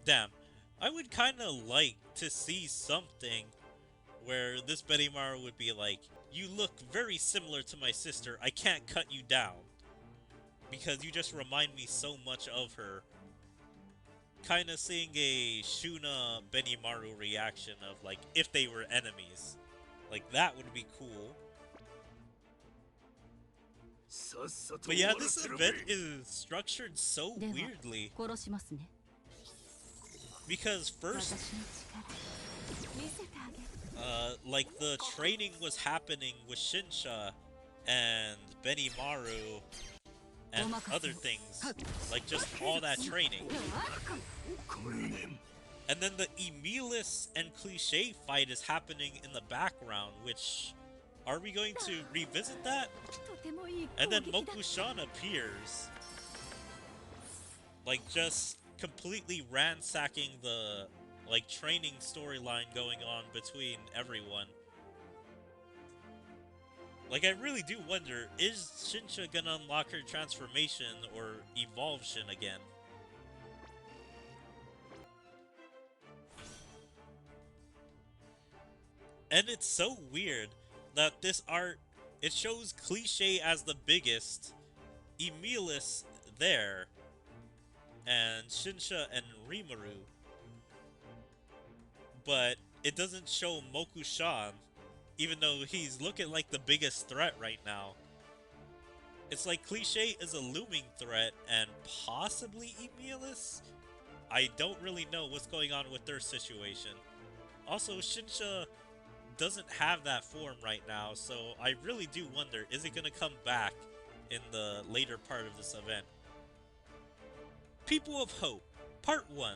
Damn, I would kind of like to see something where this Benimaru would be like, you look very similar to my sister, I can't cut you down. Because you just remind me so much of her. Kind of seeing a Shuna Benimaru reaction of like, if they were enemies. Like, that would be cool. But yeah, this event is structured so weirdly. Because first, like the training was happening with Shinsha and Benimaru and other things. Like just all that training. And then the Emilis and Cliche fight is happening in the background, which... Are we going to revisit that? And then Mokushan appears. Like, just completely ransacking the, like, training storyline going on between everyone. Like, I really do wonder, is Shinsha gonna unlock her transformation or evolve Shin again? And it's so weird that this art, it shows Cliche as the biggest, Emilis there, and Shinsha and Rimuru, but it doesn't show Mokushan, even though he's looking like the biggest threat right now. It's like Cliche is a looming threat, and possibly Emilis? I don't really know what's going on with their situation. Also, Shinsha doesn't have that form right now, so I really do wonder, is it going to come back in the later part of this event? People of Hope, Part 1.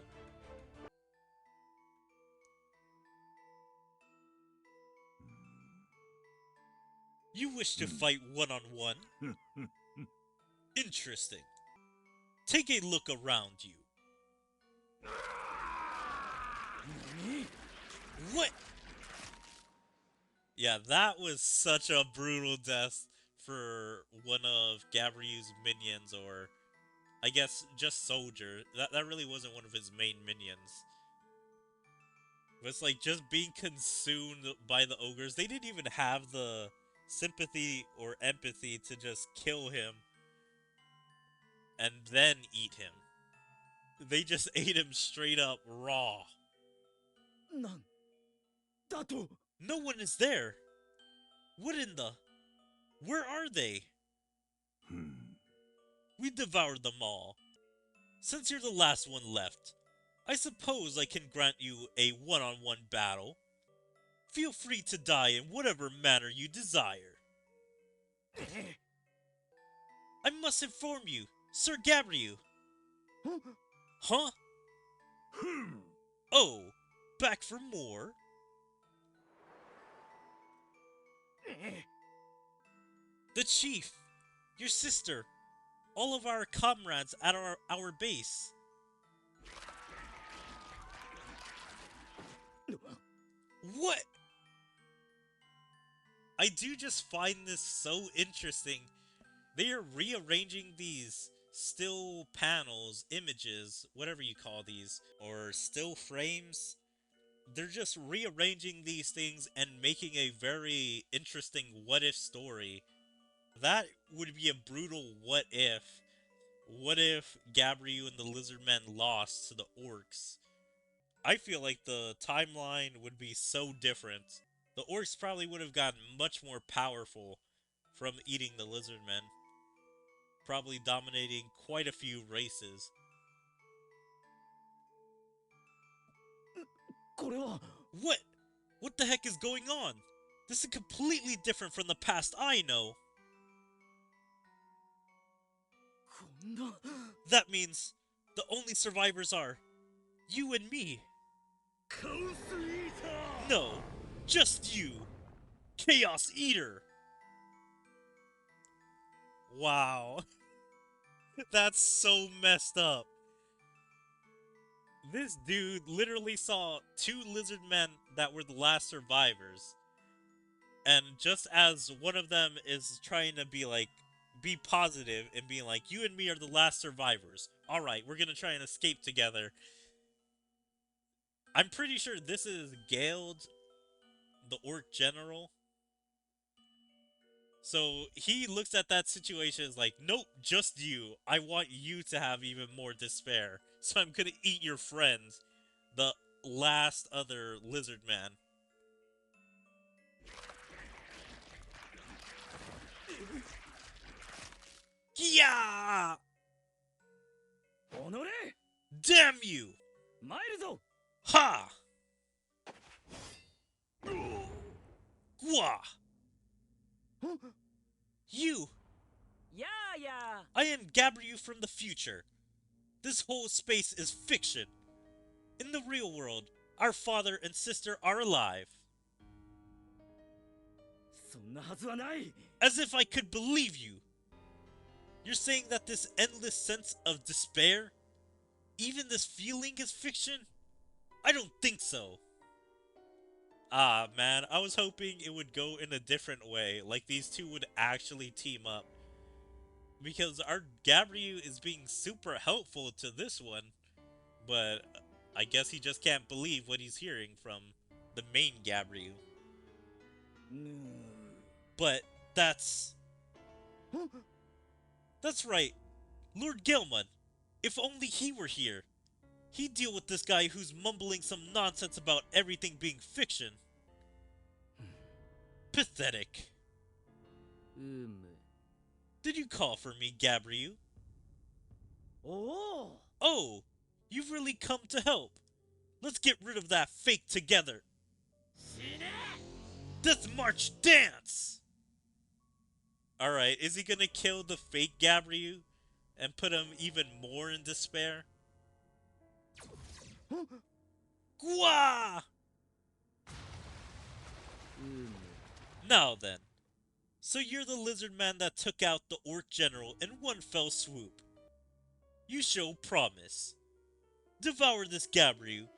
You wish to fight one-on-one? Interesting. Take a look around you. What? Yeah, that was such a brutal death for one of Gabriel's minions, or I guess just Soldier. That really wasn't one of his main minions. But it's like just being consumed by the ogres. They didn't even have the sympathy or empathy to just kill him and then eat him. They just ate him straight up raw. No one is there. What in the... Where are they? We devoured them all. Since you're the last one left, I suppose I can grant you a one-on-one battle. Feel free to die in whatever manner you desire. I must inform you, Sir Gabriel. Huh? Oh, back for more? The chief, your sister, all of our comrades at our base. What? I do just find this so interesting. They are rearranging these still panels, images, whatever you call these, or still frames. They're just rearranging these things and making a very interesting what if story. That would be a brutal what if. What if Gabriel and the Lizardmen lost to the orcs? I feel like the timeline would be so different. The orcs probably would have gotten much more powerful from eating the Lizardmen, probably dominating quite a few races. What? What the heck is going on? This is completely different from the past I know. That means the only survivors are you and me. No, just you. Chaos Eater. Wow. That's so messed up. This dude literally saw two lizard men that were the last survivors. And just as one of them is trying to be like, be positive and being like, you and me are the last survivors. Alright, we're gonna try and escape together. I'm pretty sure this is Gald, the Orc General. So he looks at that situation as like, nope, just you. I want you to have even more despair. So I'm gonna eat your friends, the last other lizard man. Yeah! Damn you! Ha! Gwa! You! I am Gabriel from the future. This whole space is fiction. In the real world, our father and sister are alive. As if I could believe you. You're saying that this endless sense of despair, even this feeling is fiction? I don't think so. Ah, man, I was hoping it would go in a different way, like these two would actually team up. Because our Gabriel is being super helpful to this one, but I guess he just can't believe what he's hearing from the main Gabriel. But that's right, Lord Gilman. If only he were here. He'd deal with this guy who's mumbling some nonsense about everything being fiction. Pathetic. Did you call for me, Gabriel? Oh, you've really come to help. Let's get rid of that fake together. Death March Dance! Alright, is he gonna kill the fake Gabriel and put him even more in despair? Gwa! Now then. So you're the lizard man that took out the Orc General in one fell swoop. You show promise. Devour this Gabriel,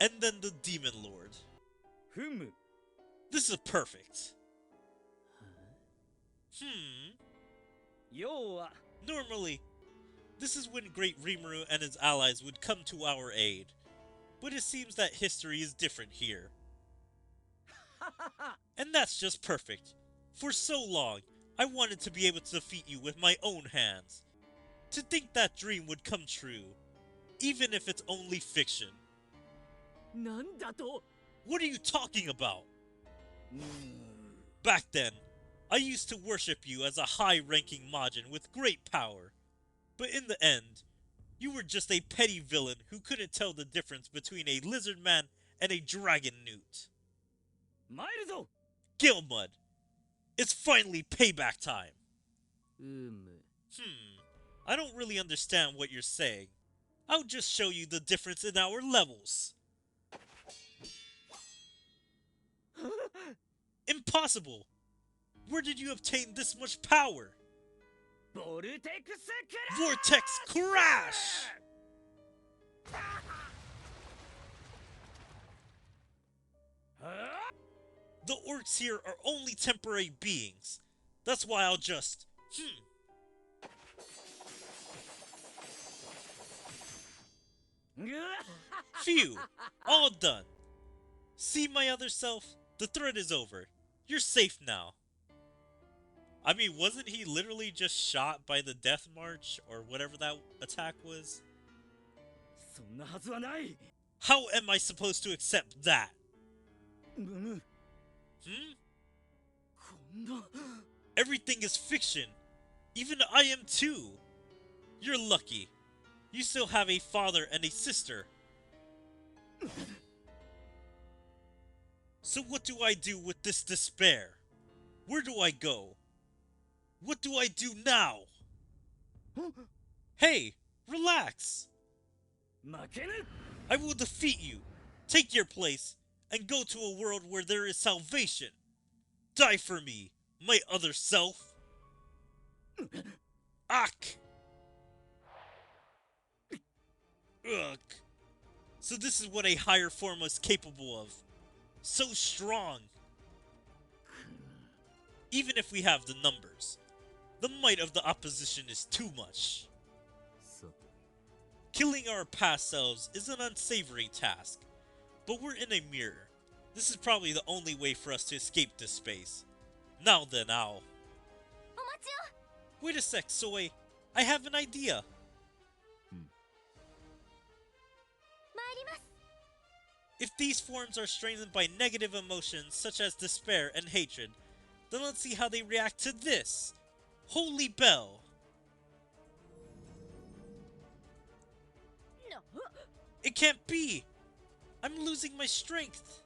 and then the Demon Lord. This is perfect. Normally, this is when Great Rimuru and his allies would come to our aid. But it seems that history is different here. And that's just perfect. For so long, I wanted to be able to defeat you with my own hands. To think that dream would come true, even if it's only fiction. What are you talking about? Back then, I used to worship you as a high-ranking Majin with great power. But in the end, you were just a petty villain who couldn't tell the difference between a lizard man and a dragon newt. Gilmud, it's finally payback time. I don't really understand what you're saying. I'll just show you the difference in our levels. Impossible! Where did you obtain this much power? Vortex Crash! The orcs here are only temporary beings. That's why I'll just... Phew! All done. See my other self? The threat is over. You're safe now. I mean, wasn't he literally just shot by the Death March, or whatever that attack was? How am I supposed to accept that? Everything is fiction. Even I am too. You're lucky. You still have a father and a sister. So what do I do with this despair? Where do I go? What do I do now? Hey, relax. I will defeat you, take your place, and go to a world where there is salvation. Die for me, my other self. Ak! Ugh. So this is what a higher form is capable of. So strong. Even if we have the numbers, the might of the opposition is too much. Killing our past selves is an unsavory task, But we're in a mirror. This is probably the only way for us to escape this space. Now then, ow. Wait a sec, Soy. I have an idea. If these forms are strengthened by negative emotions such as despair and hatred, then let's see how they react to this. Holy Bell. It can't be! I'm losing my strength!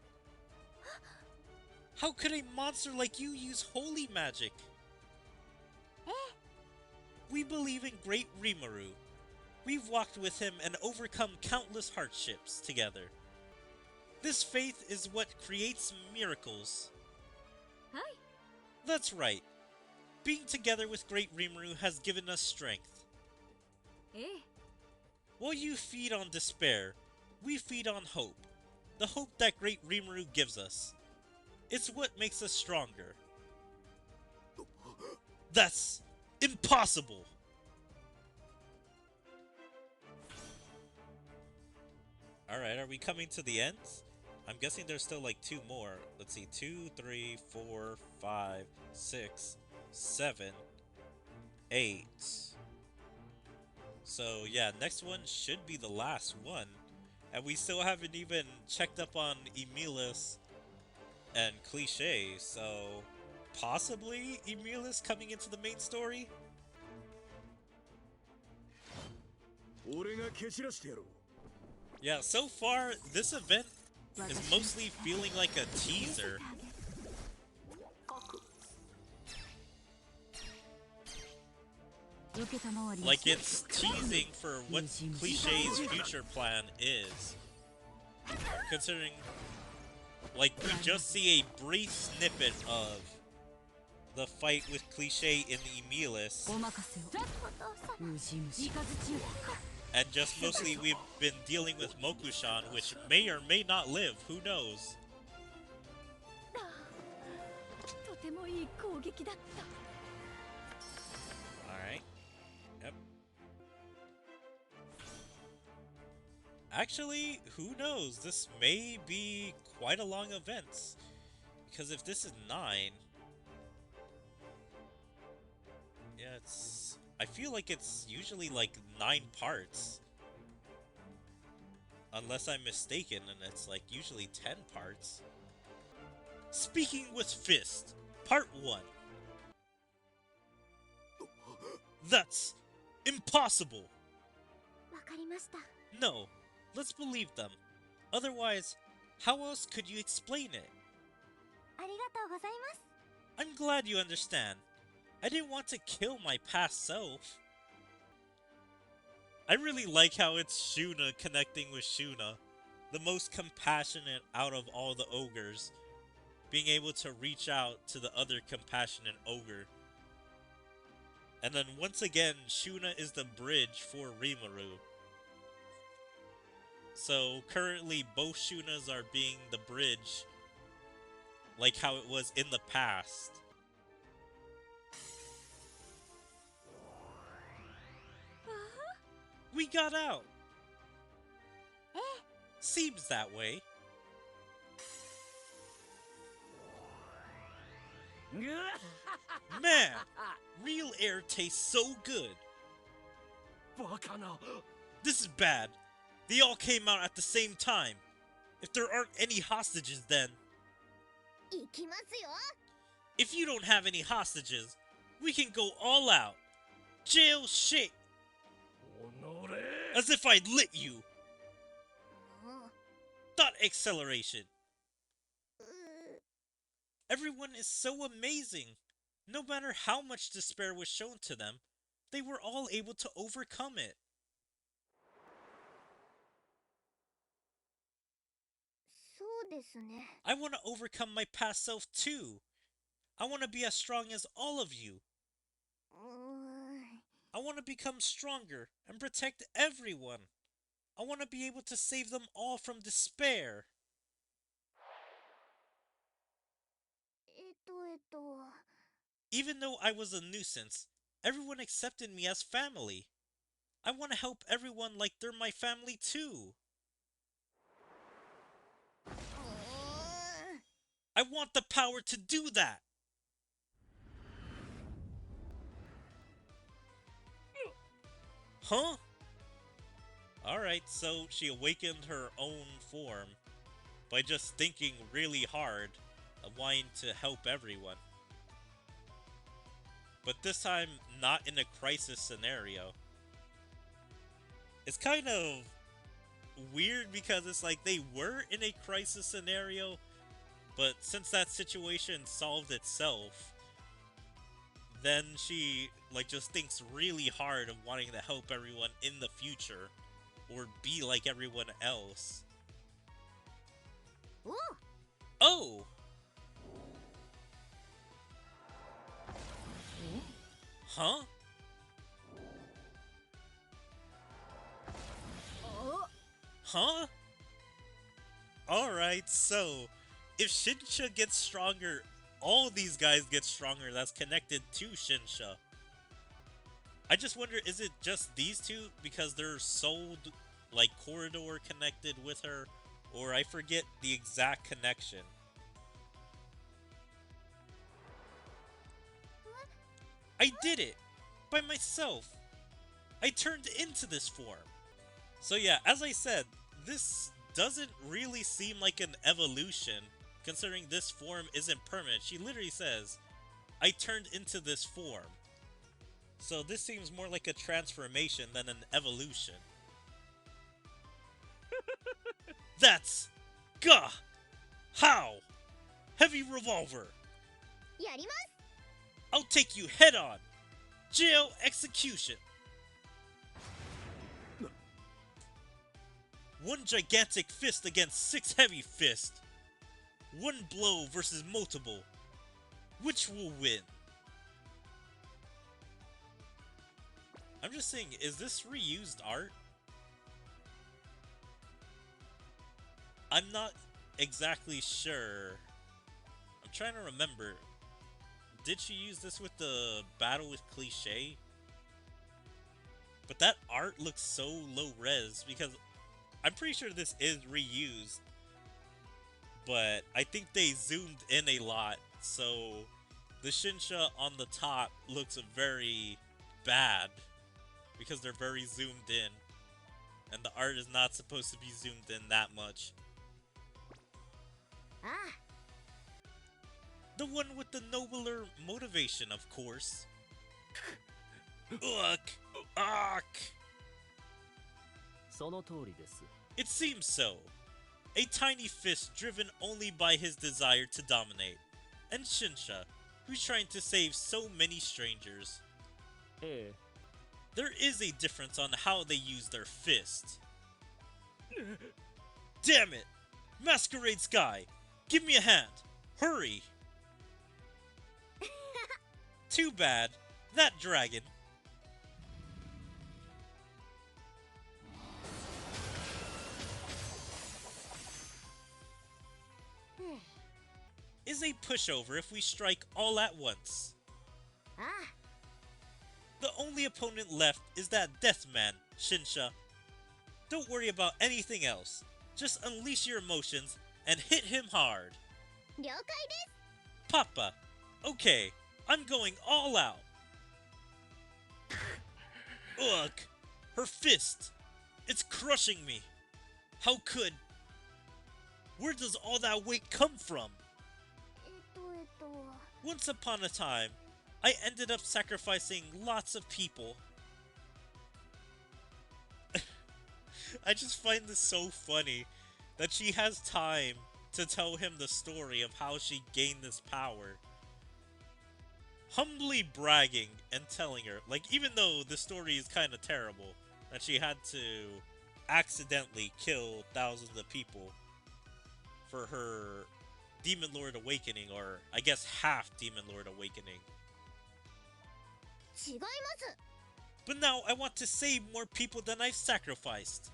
How could a monster like you use holy magic? We believe in great Rimuru. We've walked with him and overcome countless hardships together. This faith is what creates miracles. That's right. Being together with great Rimuru has given us strength. While you feed on despair, we feed on hope. The hope that great Rimuru gives us. It's what makes us stronger. That's impossible! Alright, are we coming to the end? I'm guessing there's still like 2 more. Let's see, 2, 3, 4, 5, 6, 7, 8. So yeah, next one should be the last one. And we still haven't even checked up on Emilis and Cliche, so possibly Emilis coming into the main story? Yeah, so far, this event is mostly feeling like a teaser. Like it's teasing for what Cliché's future plan is. Considering, like, we just see a brief snippet of the fight with Cliche in Emilis. And just mostly we've been dealing with Mokushan, which may or may not live, who knows? Alright. Yep. Actually, who knows? This may be quite a long event. Because if this is 9... Yeah, it's... I feel like it's usually like 9 parts. Unless I'm mistaken, and it's like usually 10 parts. Speaking with Fist, Part 1. That's impossible! No, let's believe them. Otherwise, how else could you explain it? I'm glad you understand. I didn't want to kill my past self. I really like how it's Shuna connecting with Shuna, the most compassionate out of all the ogres, being able to reach out to the other compassionate ogre. And then once again, Shuna is the bridge for Rimuru. So currently both Shunas are being the bridge, like how it was in the past. We got out! Seems that way. Man! Real air tastes so good! This is bad. They all came out at the same time. If there aren't any hostages then... If you don't have any hostages, we can go all out. Jail shit! As if I'd lit you! Thought acceleration! Everyone is so amazing! No matter how much despair was shown to them, they were all able to overcome it. I want to overcome my past self too. I want to be as strong as all of you. I want to become stronger and protect everyone. I want to be able to save them all from despair. Even though I was a nuisance, everyone accepted me as family. I want to help everyone like they're my family too. I want the power to do that! Huh? Alright, so she awakened her own form by just thinking really hard and wanting to help everyone. But this time, not in a crisis scenario. It's kind of weird because it's like they were in a crisis scenario, but since that situation solved itself, then she like just thinks really hard of wanting to help everyone in the future or be like everyone else. Ooh. Oh! Huh? Huh? Alright, so if Shinsha gets stronger, all these guys get stronger that's connected to Shinsha. I just wonder, is it just these two because they're so, like, corridor connected with her? Or I forget the exact connection. I did it! By myself! I turned into this form! So yeah, as I said, this doesn't really seem like an evolution, considering this form isn't permanent. She literally says, I turned into this form. So this seems more like a transformation than an evolution. That's... Gah! How? Heavy revolver! Yarimasu! I'll take you head on! Jail execution! One gigantic fist against 6 heavy fists. One blow versus multiple. Which will win? I'm just saying, is this reused art? I'm not exactly sure. I'm trying to remember. Did she use this with the battle with Cliché? But that art looks so low res because I'm pretty sure this is reused. But I think they zoomed in a lot, so the Shinsha on the top looks very bad because they're very zoomed in. And the art is not supposed to be zoomed in that much. Ah. The one with the nobler motivation, of course. Ugh! Ugh! It seems so. A tiny fist driven only by his desire to dominate. And Shinsha, who's trying to save so many strangers. There is a difference on how they use their fist. Damn it! Masquerade Sky! Give me a hand! Hurry! Too bad. That dragon. Is a pushover if we strike all at once. Ah. The only opponent left is that Deathman, Shinsha. Don't worry about anything else. Just unleash your emotions and hit him hard. 了解です. Papa. Okay, I'm going all out. Ugh. Her fist. It's crushing me. How could... Where does all that weight come from? Once upon a time, I ended up sacrificing lots of people. I just find this so funny that she has time to tell him the story of how she gained this power. Humbly bragging and telling her, like, even though the story is kind of terrible, that she had to accidentally kill thousands of people for her Demon Lord Awakening, or I guess half Demon Lord Awakening. 違います. But now I want to save more people than I've sacrificed.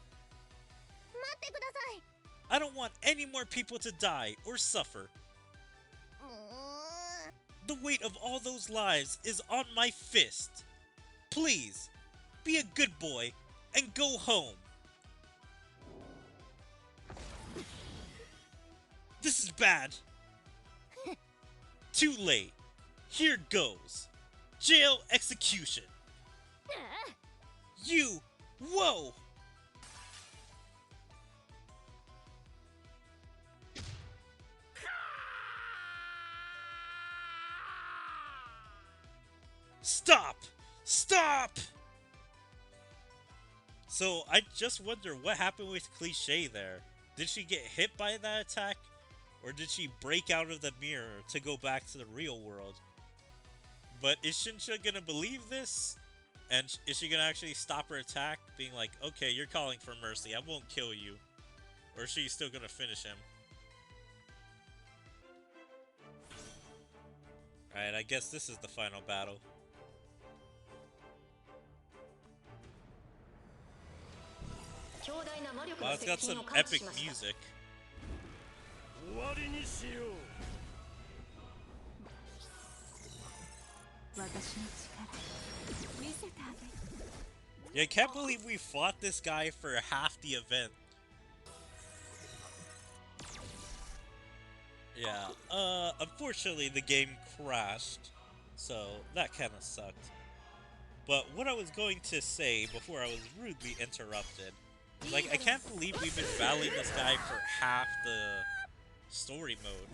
待ってください. I don't want any more people to die or suffer. The weight of all those lives is on my fist. Please, be a good boy and go home. This is bad. Too late. Here goes. Jail execution. You. Whoa. Stop. Stop. So I just wonder what happened with Cliche there. Did she get hit by that attack? Or did she break out of the mirror to go back to the real world? But is Shinsha gonna believe this? And is she gonna actually stop her attack? Being like, okay, you're calling for mercy, I won't kill you. Or is she still gonna finish him? Alright, I guess this is the final battle. Wow, it's got some epic music. Yeah, I can't believe we fought this guy for half the event. Yeah, unfortunately the game crashed, so that kinda sucked. But what I was going to say before I was rudely interrupted, like, I can't believe we've been battling this guy for half the story mode.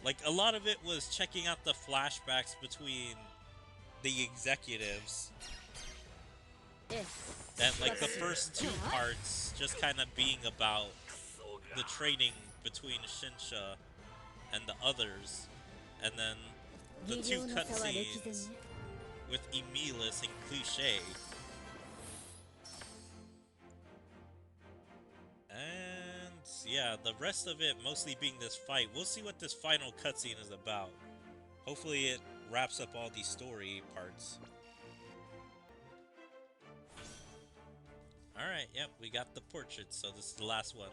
Like, a lot of it was checking out the flashbacks between the executives. And, like, the first two parts just kind of being about the training between Shinsha and the others. And then the two cutscenes with Emilis and Cliche. And yeah, the rest of it mostly being this fight. We'll see what this final cutscene is about. Hopefully it wraps up all these story parts. Alright, yep, we got the portrait, so this is the last one.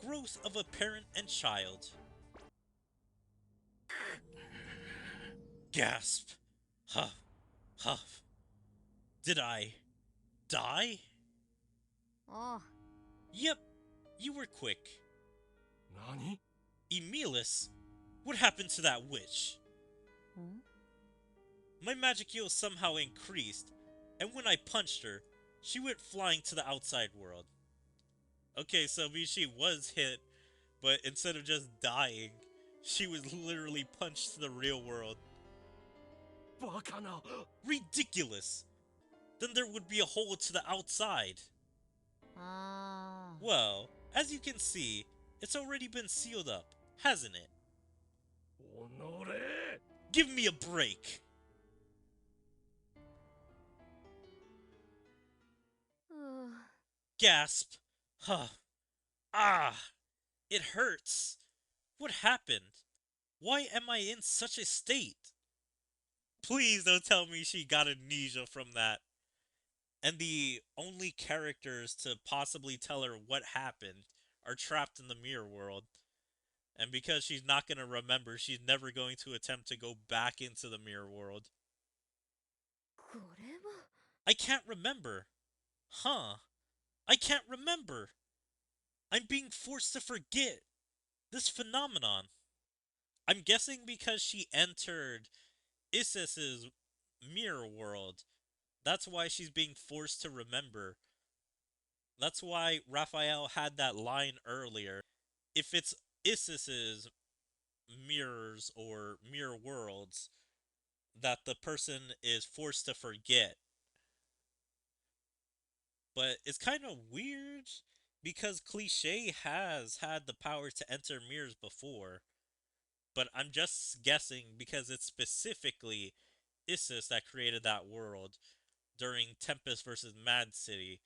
Growth of a parent and child. Gasp. Huff. Huff. Did I die? Oh. Yep, you were quick. Nani? Emilis? What happened to that witch? Hmm? My magic heal somehow increased, and when I punched her, she went flying to the outside world. Okay, so she was hit, but instead of just dying, she was literally punched to the real world. Bakana! Ridiculous! Then there would be a hole to the outside. Ah. Well, as you can see, it's already been sealed up, hasn't it? Onore! Give me a break! Gasp! Huh. Ah! It hurts! What happened? Why am I in such a state? Please don't tell me she got amnesia from that. And the only characters to possibly tell her what happened are trapped in the mirror world. And because she's not going to remember, she's never going to attempt to go back into the mirror world. I can't remember. Huh. I can't remember. I'm being forced to forget this phenomenon. I'm guessing because she entered Isis's mirror world. That's why she's being forced to remember. That's why Raphael had that line earlier. If it's Isis's mirrors or mirror worlds that the person is forced to forget. But it's kind of weird because Cliche has had the power to enter mirrors before. But I'm just guessing because it's specifically Isis that created that world during Tempest versus Mad City.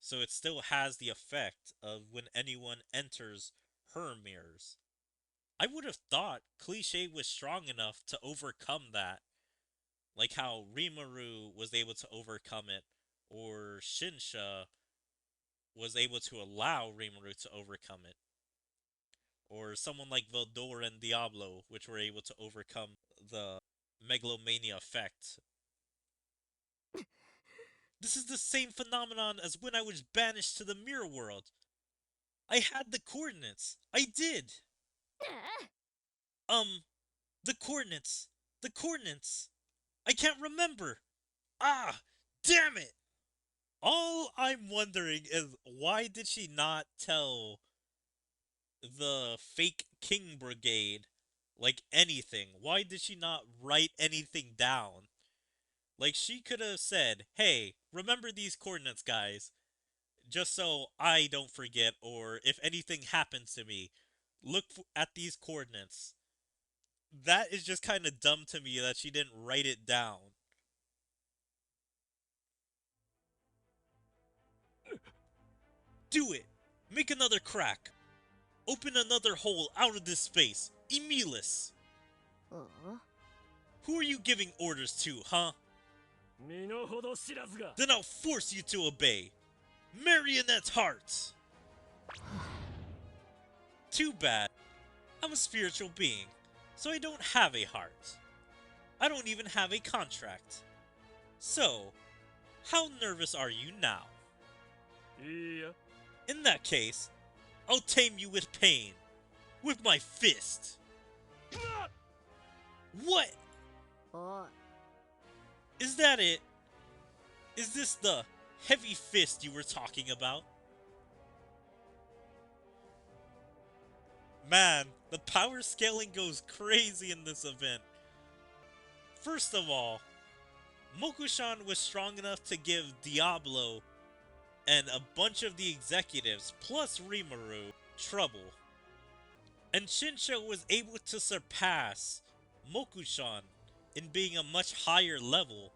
So it still has the effect of when anyone enters her mirrors. I would have thought Cliche was strong enough to overcome that. Like how Rimuru was able to overcome it, or Shinsha was able to allow Rimuru to overcome it. Or someone like Veldor and Diablo, which were able to overcome the megalomania effect. This is the same phenomenon as when I was banished to the mirror world. I had the coordinates. I did. Um, the coordinates. The coordinates. I can't remember. Ah, damn it. All I'm wondering is why did she not tell the fake King Brigade like anything? Why did she not write anything down? Like she could have said, "Hey, remember these coordinates, guys, just so I don't forget or if anything happens to me, look at these coordinates." That is just kind of dumb to me that she didn't write it down. Do it. Make another crack. Open another hole out of this space. Emilis. Who are you giving orders to, huh? 身の程知らずが Then I'll force you to obey. Marionette's heart. Too bad. I'm a spiritual being, so I don't have a heart. I don't even have a contract. So, how nervous are you now? いいや In that case, I'll tame you with pain. With my fist. What? おい Is that it? Is this the heavy fist you were talking about? Man, the power scaling goes crazy in this event. First of all, Mokushan was strong enough to give Diablo and a bunch of the executives, plus Rimuru, trouble. And Shinsha was able to surpass Mokushan in being a much higher level,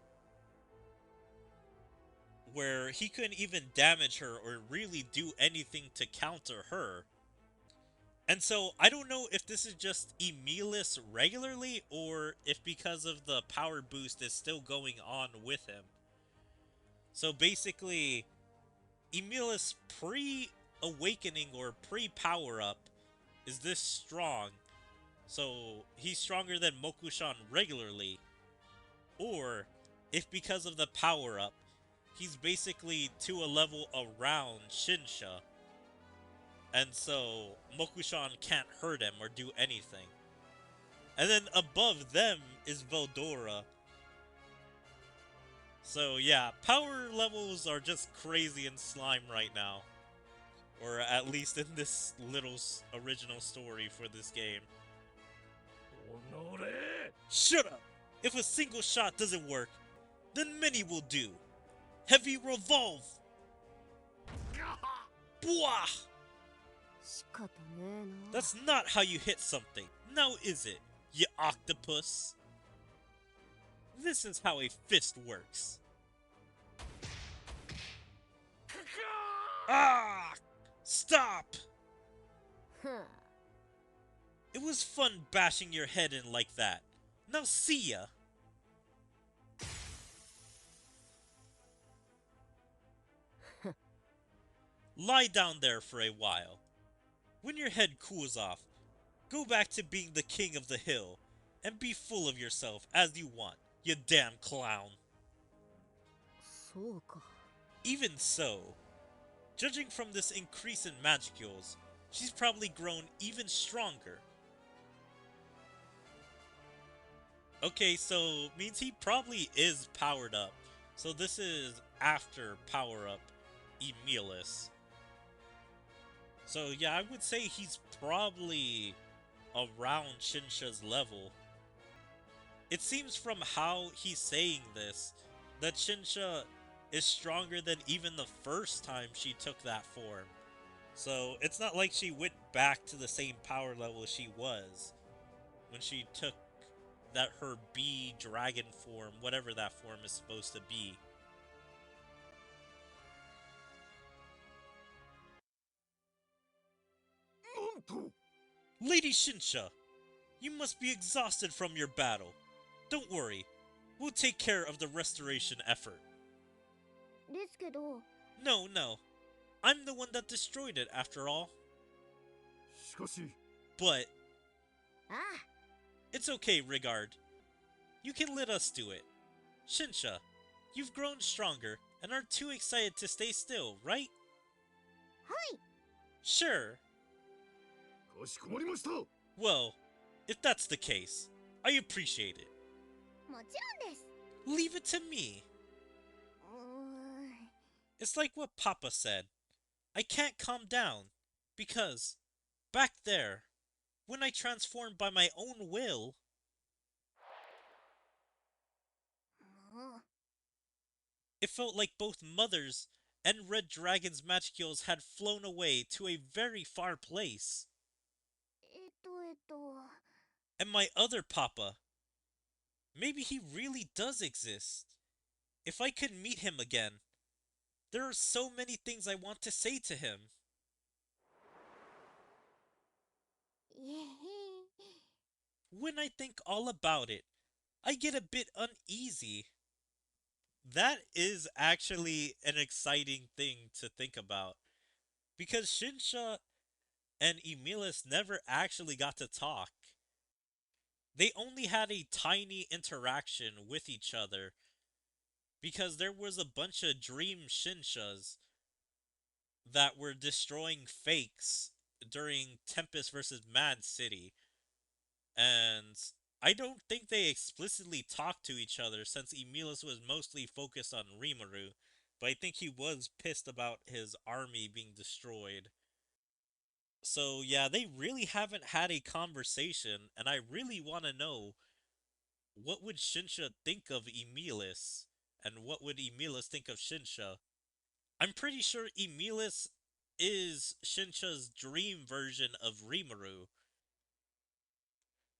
where he couldn't even damage her or really do anything to counter her. And so, I don't know if this is just Emilis regularly, or if because of the power boost is still going on with him. So basically, Emilis pre-awakening or pre-power-up is this strong. So, he's stronger than Mokushan regularly. Or, if because of the power-up, he's basically to a level around Shinsha. And so, Mokushan can't hurt him or do anything. And then above them is Veldora. So yeah, power levels are just crazy in Slime right now. Or at least in this little original story for this game. おのれ Shut up! If a single shot doesn't work, then many will do. Heavy revolve! Bwah! 仕方ねえな That's not how you hit something. Now is it, you octopus? This is how a fist works. Ah! Stop! ふん It was fun bashing your head in like that. Now see ya! Lie down there for a while. When your head cools off, go back to being the king of the hill, and be full of yourself as you want, you damn clown. そうか Even so, judging from this increase in magicules, she's probably grown even stronger. Okay, so means he probably is powered up. So this is after power up Emilis. So yeah, I would say he's probably around Shinsha's level. It seems from how he's saying this that Shinsha is stronger than even the first time she took that form. So it's not like she went back to the same power level she was when she took that her bee dragon form, whatever that form is supposed to be. Lady Shinsha, you must be exhausted from your battle. Don't worry, we'll take care of the restoration effort. ですけど No, no, I'm the one that destroyed it after all. しかし But ああ it's okay, Rigard. You can let us do it. Shinsha, you've grown stronger and are too excited to stay still, right? はい Sure. かしこまりました。 Well, if that's the case, I appreciate it. もちろんです。 Leave it to me. It's like what Papa said. I can't calm down. Because, back there, when I transformed by my own will, it felt like both Mother's and Red Dragon's Magicules had flown away to a very far place. And my other Papa, maybe he really does exist. If I could meet him again, there are so many things I want to say to him. When I think all about it, I get a bit uneasy. That is actually an exciting thing to think about. Because Shinsha and Emilis never actually got to talk. They only had a tiny interaction with each other. Because there was a bunch of dream Shinshas that were destroying fakes during Tempest versus Mad City. And I don't think they explicitly talked to each other since Emilis was mostly focused on Rimuru, but I think he was pissed about his army being destroyed. So yeah, they really haven't had a conversation, and I really want to know what would Shinsha think of Emilis, and what would Emilis think of Shinsha. I'm pretty sure Emilis is Shinsha's dream version of Rimuru.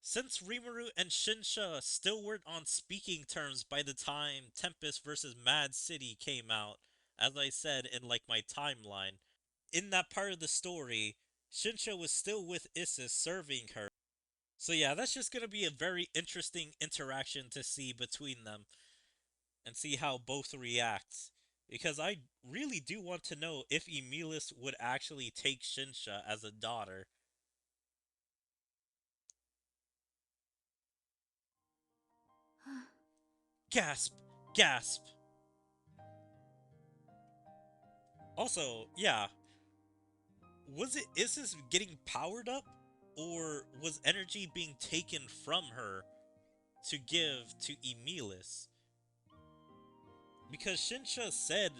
Since Rimuru and Shinsha still weren't on speaking terms by the time Tempest vs. Mad City came out, as I said in like my timeline, in that part of the story, Shinsha was still with Isis serving her. So yeah, that's just gonna be a very interesting interaction to see between them and see how both react. Because I really do want to know if Emilis would actually take Shinsha as a daughter. Gasp! Gasp! Also, yeah, was it Isis getting powered up? Or was energy being taken from her to give to Emilis? Because Shinsha said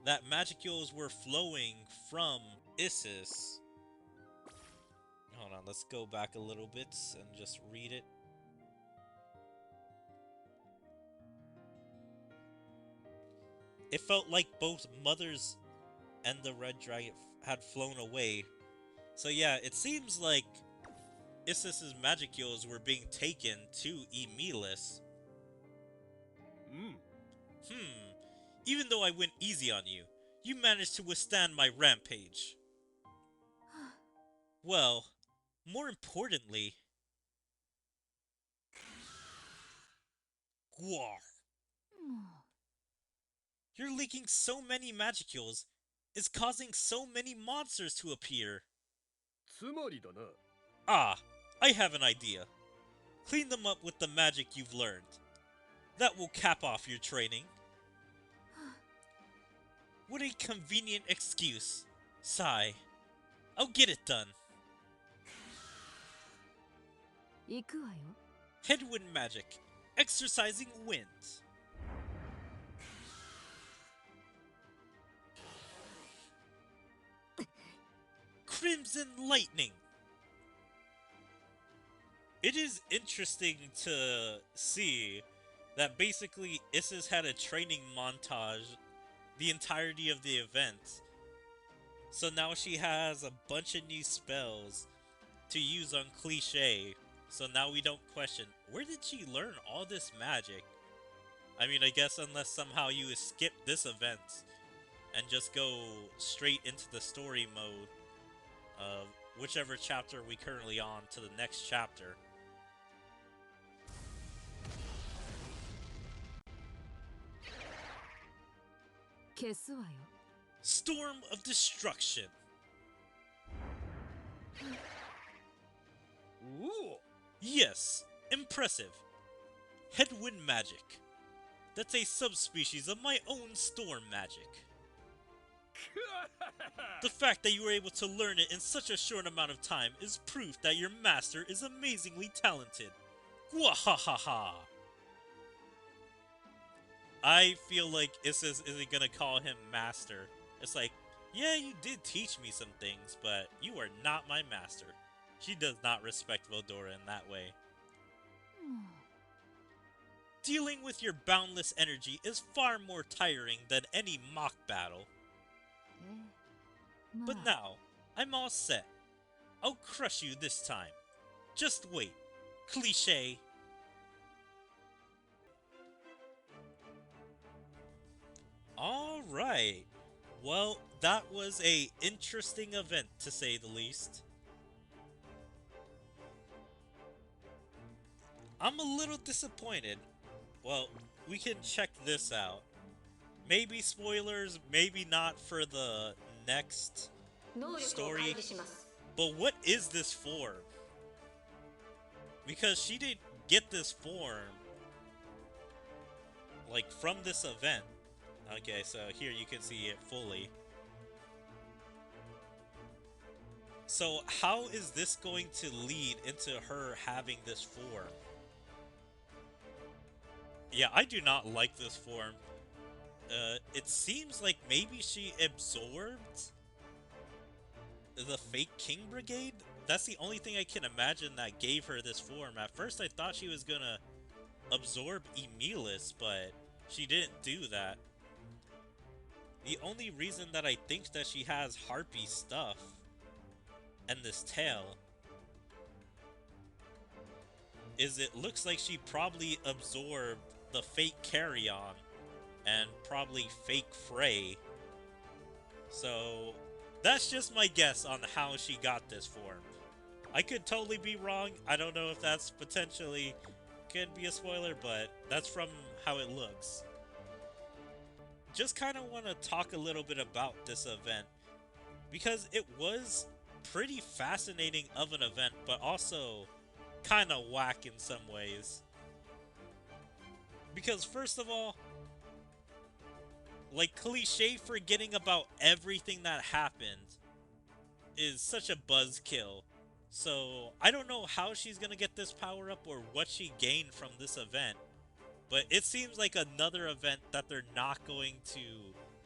that Magicules were flowing from Isis. Hold on, let's go back a little bit and just read it. It felt like both Mothers and the Red Dragon had flown away. So yeah, it seems like Isis's Magicules were being taken to Emilis. Even though I went easy on you, you managed to withstand my rampage. Well, more importantly... Gwar. You're leaking so many Magicules, it's causing so many monsters to appear. つまりだな。 Ah, I have an idea. Clean them up with the magic you've learned. That will cap off your training. What a convenient excuse. Sigh. I'll get it done. 行くわよ。 Headwind magic. Exercising wind. Crimson lightning. It is interesting to see that basically Isis had a training montage the entirety of the event. So now she has a bunch of new spells to use on Cliché. So now we don't question, where did she learn all this magic? I mean, I guess unless somehow you skip this event and just go straight into the story mode of whichever chapter we currently on to the next chapter. Storm of Destruction. Ooh. Yes, impressive. Headwind magic. That's a subspecies of my own storm magic. The fact that you were able to learn it in such a short amount of time is proof that your master is amazingly talented. Wahahaha! I feel like Issa's isn't gonna call him master. It's like, yeah, you did teach me some things, but you are not my master. She does not respect Veldora in that way. Dealing with your boundless energy is far more tiring than any mock battle. But now, I'm all set. I'll crush you this time. Just wait. Cliché. Alright. Well, that was a interesting event, to say the least. I'm a little disappointed. Well, we can check this out. Maybe spoilers, maybe not for the next story. But what is this form? Because she didn't get this form, like, from this event. Okay, so here you can see it fully. So how is this going to lead into her having this form? Yeah, I do not like this form. It seems like maybe she absorbed the fake King Brigade? That's the only thing I can imagine that gave her this form. At first I thought she was gonna absorb Emilis, but she didn't do that. The only reason that I think that she has Harpy stuff and this tail is it looks like she probably absorbed the fake Carrion and probably fake Frey. So that's just my guess on how she got this form. I could totally be wrong. I don't know if that's potentially could be a spoiler, but that's from how it looks. Just kind of want to talk a little bit about this event because it was pretty fascinating of an event, but also kind of whack in some ways. Because first of all, like, Cliché forgetting about everything that happened is such a buzzkill. So I don't know how she's gonna get this power up or what she gained from this event, but it seems like another event that they're not going to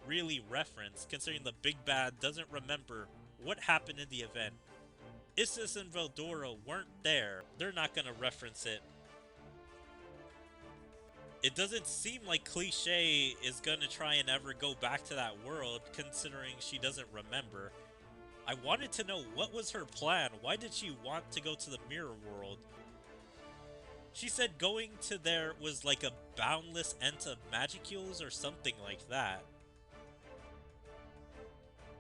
really reference, considering the big bad doesn't remember what happened in the event. Isis and Veldora weren't there. They're not gonna reference it. It doesn't seem like Cliché is gonna try and ever go back to that world, considering she doesn't remember. I wanted to know what was her plan. Why did she want to go to the mirror world? She said going to there was like a boundless end to Magicules or something like that.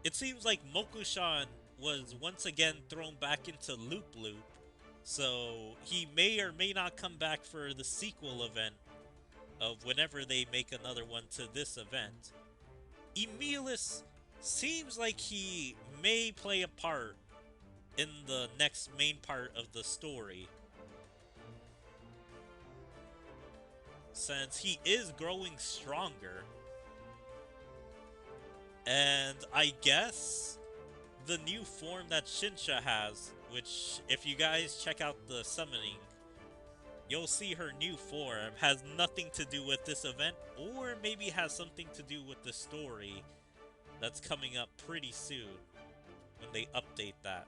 It seems like Mokushan was once again thrown back into Loop Loop, so he may or may not come back for the sequel event of whenever they make another one to this event. Emilis seems like he may play a part in the next main part of the story, since he is growing stronger. And I guess the new form that Shinsha has, which if you guys check out the summoning, you'll see her new form has nothing to do with this event, or maybe has something to do with the story that's coming up pretty soon when they update that.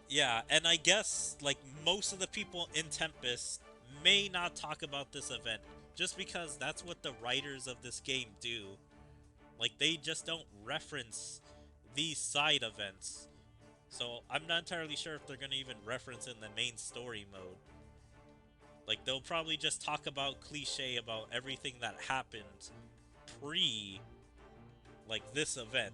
Yeah, and I guess like most of the people in Tempest may not talk about this event just because that's what the writers of this game do. Like, they just don't reference these side events. So I'm not entirely sure if they're going to even reference in the main story mode. Like, they'll probably just talk about Cliché about everything that happened pre, like, this event.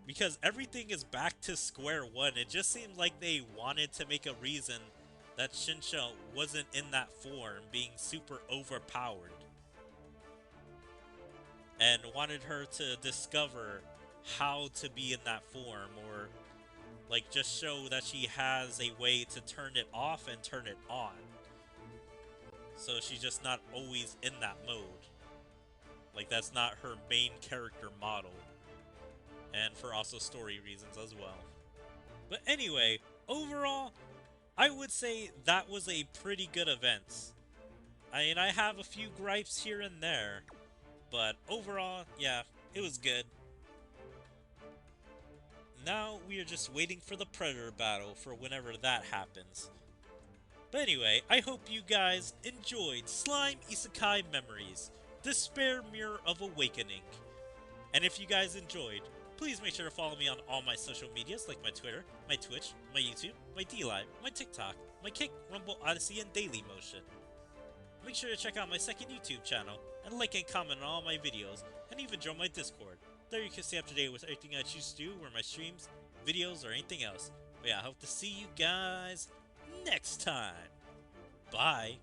Because everything is back to square one. It just seems like they wanted to make a reason that Shinsha wasn't in that form, being super overpowered. And wanted her to discover how to be in that form, or like just show that she has a way to turn it off and turn it on. So she's just not always in that mode. Like, that's not her main character model. And for also story reasons as well. But anyway, overall, I would say that was a pretty good event. I mean, I have a few gripes here and there, but overall, yeah, it was good. Now we are just waiting for the Predator battle for whenever that happens. But anyway, I hope you guys enjoyed Slime Isekai Memories, the Spare Mirror of Awakening. And if you guys enjoyed, please make sure to follow me on all my social medias like my Twitter, my Twitch, my YouTube, my DLive, my TikTok, my Kick, Rumble, Odyssey, and Daily Motion. Make sure to check out my second YouTube channel, and like and comment on all my videos, and even join my Discord. There you can stay up to date with everything I choose to do, or my streams, videos, or anything else. But yeah, I hope to see you guys next time. Bye.